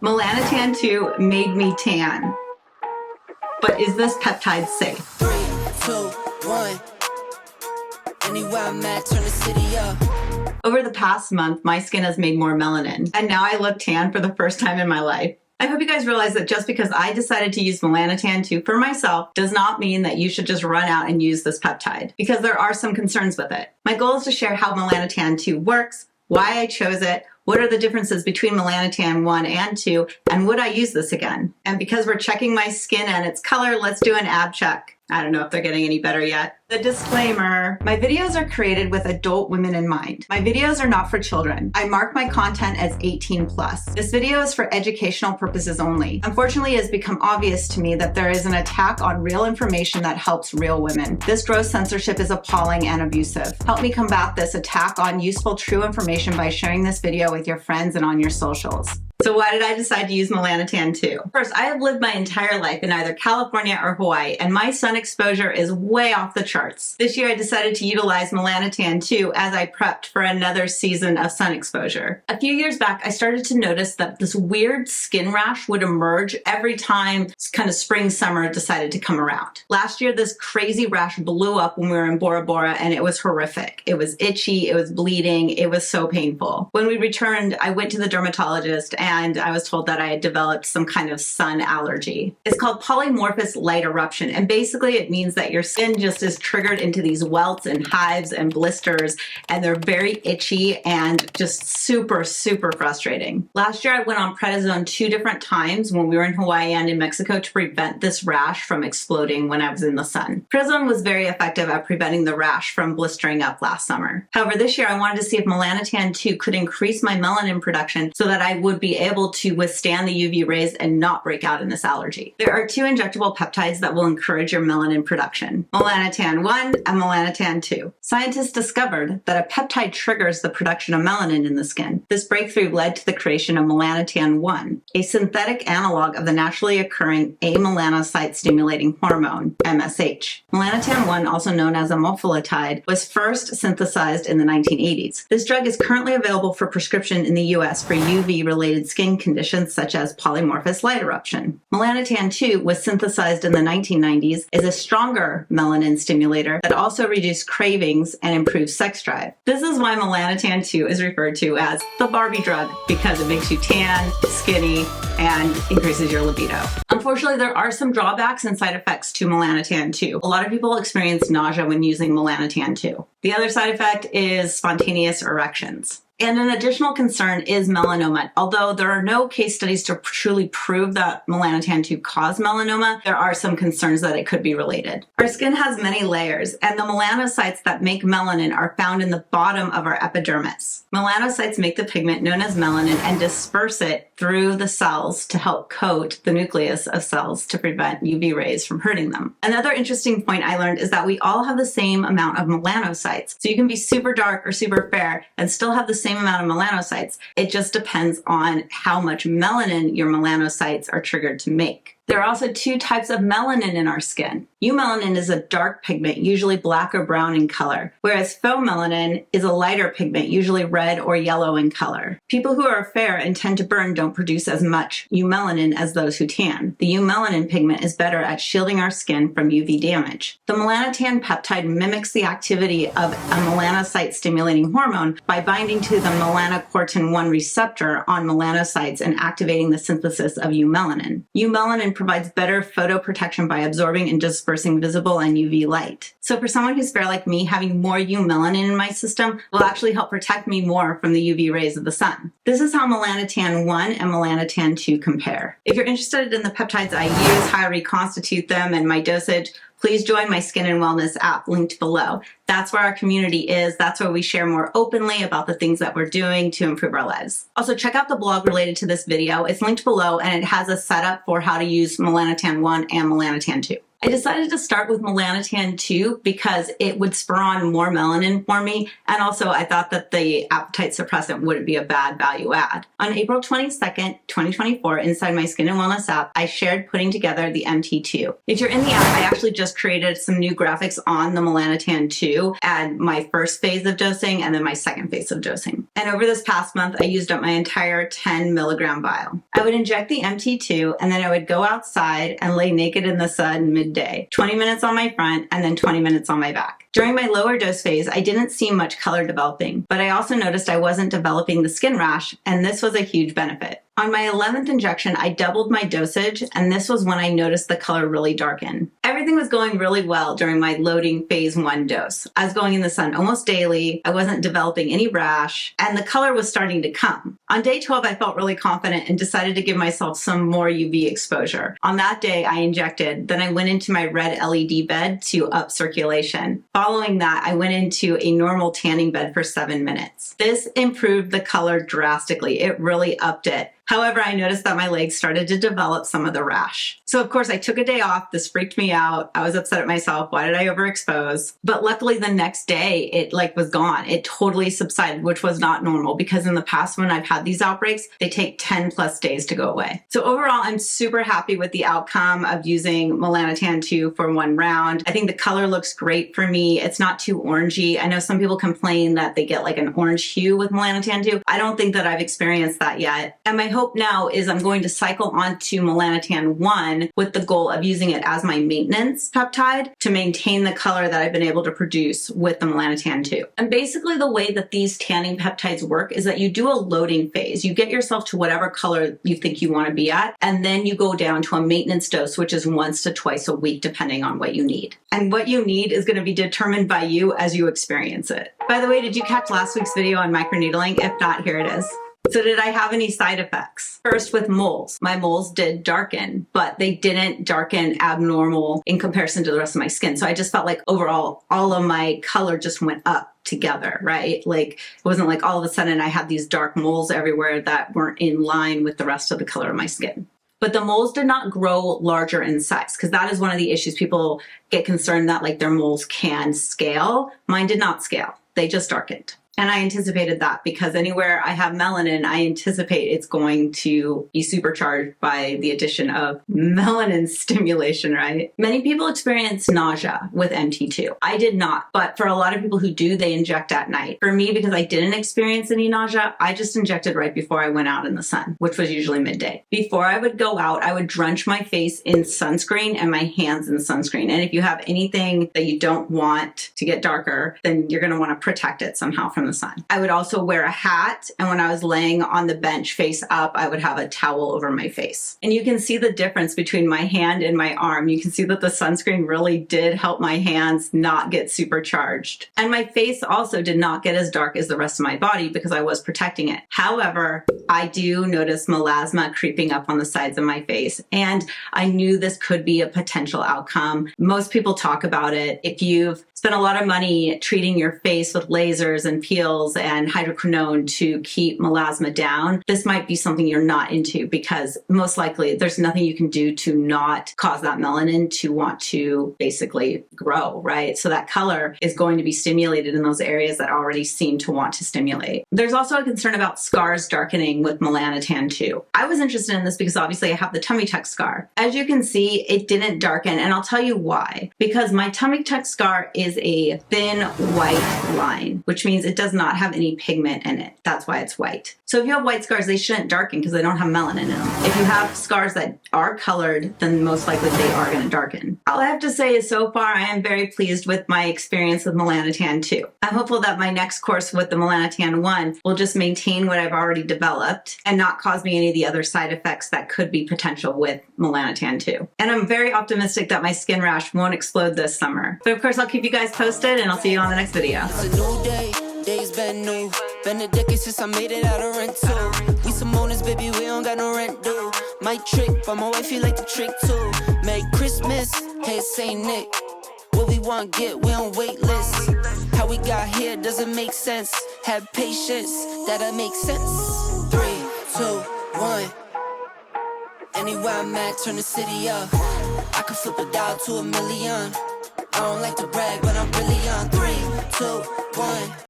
Melanotan 2 made me tan. But is this peptide safe? 3, 2, 1. Anywhere I'm at, turn the city up. Over the past month, my skin has made more melanin, and now I look tan for the first time in my life. I hope you guys realize that just because I decided to use Melanotan 2 for myself does not mean that you should just run out and use this peptide, because there are some concerns with it. My goal is to share how Melanotan 2 works, why I chose it, what are the differences between Melanotan 1 and 2, and would I use this again? And because we're checking my skin and its color, let's do an ab check. I don't know if they're getting any better yet. The disclaimer, my videos are created with adult women in mind. My videos are not for children. I mark my content as 18 plus. This video is for educational purposes only. Unfortunately, it has become obvious to me that there is an attack on real information that helps real women. This gross censorship is appalling and abusive. Help me combat this attack on useful, true information by sharing this video with your friends and on your socials. So why did I decide to use Melanotan 2? First, I have lived my entire life in either California or Hawaii, and my sun exposure is way off the charts. This year, I decided to utilize Melanotan 2 as I prepped for another season of sun exposure. A few years back, I started to notice that this weird skin rash would emerge every time kind of spring, summer decided to come around. Last year, this crazy rash blew up when we were in Bora Bora, and it was horrific. It was itchy, it was bleeding, it was so painful. When we returned, I went to the dermatologist and I was told that I had developed some kind of sun allergy. It's called Polymorphous Light Eruption, and basically it means that your skin just is triggered into these welts and hives and blisters, and they're very itchy and just super, super frustrating. Last year I went on prednisone 2 different times when we were in Hawaii and in Mexico to prevent this rash from exploding when I was in the sun. Prednisone was very effective at preventing the rash from blistering up last summer. However, this year I wanted to see if Melanotan 2 could increase my melanin production so that I would be able to withstand the UV rays and not break out in this allergy. There are 2 injectable peptides that will encourage your melanin production, Melanotan 1 and Melanotan 2. Scientists discovered that a peptide triggers the production of melanin in the skin. This breakthrough led to the creation of Melanotan 1, a synthetic analog of the naturally occurring amelanocyte stimulating hormone, MSH. Melanotan 1, also known as amorpholitide, was first synthesized in the 1980s. This drug is currently available for prescription in the US for UV-related skin conditions such as polymorphous light eruption. Melanotan 2 was synthesized in the 1990s as a stronger melanin stimulator that also reduced cravings and improved sex drive. This is why Melanotan 2 is referred to as the Barbie drug, because it makes you tan, skinny, and increases your libido. Unfortunately, there are some drawbacks and side effects to Melanotan 2. A lot of people experience nausea when using Melanotan 2. The other side effect is spontaneous erections. And an additional concern is melanoma. Although there are no case studies to truly prove that Melanotan 2 caused melanoma, there are some concerns that it could be related. Our skin has many layers, and the melanocytes that make melanin are found in the bottom of our epidermis. Melanocytes make the pigment known as melanin and disperse it through the cells to help coat the nucleus of cells to prevent UV rays from hurting them. Another interesting point I learned is that we all have the same amount of melanocytes. So you can be super dark or super fair and still have the same amount of melanocytes. It just depends on how much melanin your melanocytes are triggered to make. There are also 2 types of melanin in our skin. Eumelanin is a dark pigment, usually black or brown in color, whereas pheomelanin is a lighter pigment, usually red or yellow in color. People who are fair and tend to burn don't produce as much eumelanin as those who tan. The eumelanin pigment is better at shielding our skin from UV damage. The melanotan peptide mimics the activity of a melanocyte stimulating hormone by binding to the melanocortin 1 receptor on melanocytes and activating the synthesis of eumelanin. Eumelanin provides better photoprotection by absorbing and dispersing visible and UV light. So for someone who's fair like me, having more eumelanin in my system will actually help protect me more from the UV rays of the sun. This is how Melanotan 1 and Melanotan 2 compare. If you're interested in the peptides I use, how I reconstitute them, and my dosage, please join my Skin and Wellness app linked below. That's where our community is. That's where we share more openly about the things that we're doing to improve our lives. Also, check out the blog related to this video. It's linked below, and it has a setup for how to use Melanotan 1 and Melanotan 2. I decided to start with Melanotan 2 because it would spur on more melanin for me, and also I thought that the appetite suppressant wouldn't be a bad value add. On April 22nd, 2024, inside my Skin and Wellness app, I shared putting together the MT2. If you're in the app, I actually just created some new graphics on the Melanotan 2 and my first phase of dosing and then my second phase of dosing. And over this past month, I used up my entire 10 milligram vial. I would inject the MT2 and then I would go outside and lay naked in the sun midday, 20 minutes on my front and then 20 minutes on my back. During my lower dose phase, I didn't see much color developing, but I also noticed I wasn't developing the skin rash, and this was a huge benefit. On my 11th injection, I doubled my dosage, and this was when I noticed the color really darken. Everything was going really well during my loading phase 1 dose. I was going in the sun almost daily, I wasn't developing any rash, and the color was starting to come. On day 12, I felt really confident and decided to give myself some more UV exposure. On that day, I injected, then I went into my red LED bed to up circulation. Following that, I went into a normal tanning bed for 7 minutes. This improved the color drastically. It really upped it. However, I noticed that my legs started to develop some of the rash. So of course I took a day off. This freaked me out. I was upset at myself. Why did I overexpose? But luckily the next day it was gone. It totally subsided, which was not normal because in the past when I've had these outbreaks, they take 10 plus days to go away. So overall, I'm super happy with the outcome of using Melanotan 2 for 1 round. I think the color looks great for me. It's not too orangey. I know some people complain that they get like an orange hue with Melanotan 2. I don't think that I've experienced that yet. And my hope now is I'm going to cycle on to Melanotan 1 with the goal of using it as my maintenance peptide to maintain the color that I've been able to produce with the Melanotan 2. And basically the way that these tanning peptides work is that you do a loading phase. You get yourself to whatever color you think you want to be at, and then you go down to a maintenance dose, which is once to twice a week, depending on what you need. And what you need is going to be determined by you as you experience it. By the way, did you catch last week's video on microneedling? If not, here it is. So did I have any side effects? First, with moles. My moles did darken, but they didn't darken abnormal in comparison to the rest of my skin. So I just felt like overall, all of my color just went up together, right? Like it wasn't like all of a sudden I had these dark moles everywhere that weren't in line with the rest of the color of my skin. But the moles did not grow larger in size because that is one of the issues. People get concerned that like their moles can scale. Mine did not scale. They just darkened. And I anticipated that because anywhere I have melanin, I anticipate it's going to be supercharged by the addition of melanin stimulation, right? Many people experience nausea with MT2. I did not, but for a lot of people who do, they inject at night. For me, because I didn't experience any nausea, I just injected right before I went out in the sun, which was usually midday. Before I would go out, I would drench my face in sunscreen and my hands in sunscreen. And if you have anything that you don't want to get darker, then you're going to want to protect it somehow from the sun. I would also wear a hat, and when I was laying on the bench face up, I would have a towel over my face. And you can see the difference between my hand and my arm. You can see that the sunscreen really did help my hands not get supercharged. And my face also did not get as dark as the rest of my body because I was protecting it. However, I do notice melasma creeping up on the sides of my face, and I knew this could be a potential outcome. Most people talk about it. If you've spent a lot of money treating your face with lasers and peels and hydroquinone to keep melasma down, this might be something you're not into because most likely there's nothing you can do to not cause that melanin to want to basically grow, right? So that color is going to be stimulated in those areas that already seem to want to stimulate. There's also a concern about scars darkening with Melanotan 2. I was interested in this because obviously I have the tummy tuck scar. As you can see, it didn't darken, and I'll tell you why. Because my tummy tuck scar is a thin white line, which means it does not have any pigment in it. That's why it's white. So if you have white scars, they shouldn't darken because they don't have melanin in them. If you have scars that are colored, then most likely they are going to darken. All I have to say is so far, I am very pleased with my experience with Melanotan 2. I'm hopeful that my next course with the Melanotan 1 will just maintain what I've already developed and not cause me any of the other side effects that could be potential with Melanotan 2. And I'm very optimistic that my skin rash won't explode this summer. But of course, I'll keep you guys posted and I'll see you on the next video. It's a new day, days been new. Been a decade since I made it out of rental. We some owners, baby, we don't got no rent due. My trick, but my wife, you like the trick too. Merry Christmas, hey Saint Nick. What we want, get, we on wait list. How we got here doesn't make sense. Have patience, that'll make sense. 3, 2, 1. Anywhere I'm at, turn the city up. I can flip a dial to a million. I don't like to brag, but I'm really on 3, 2, 1.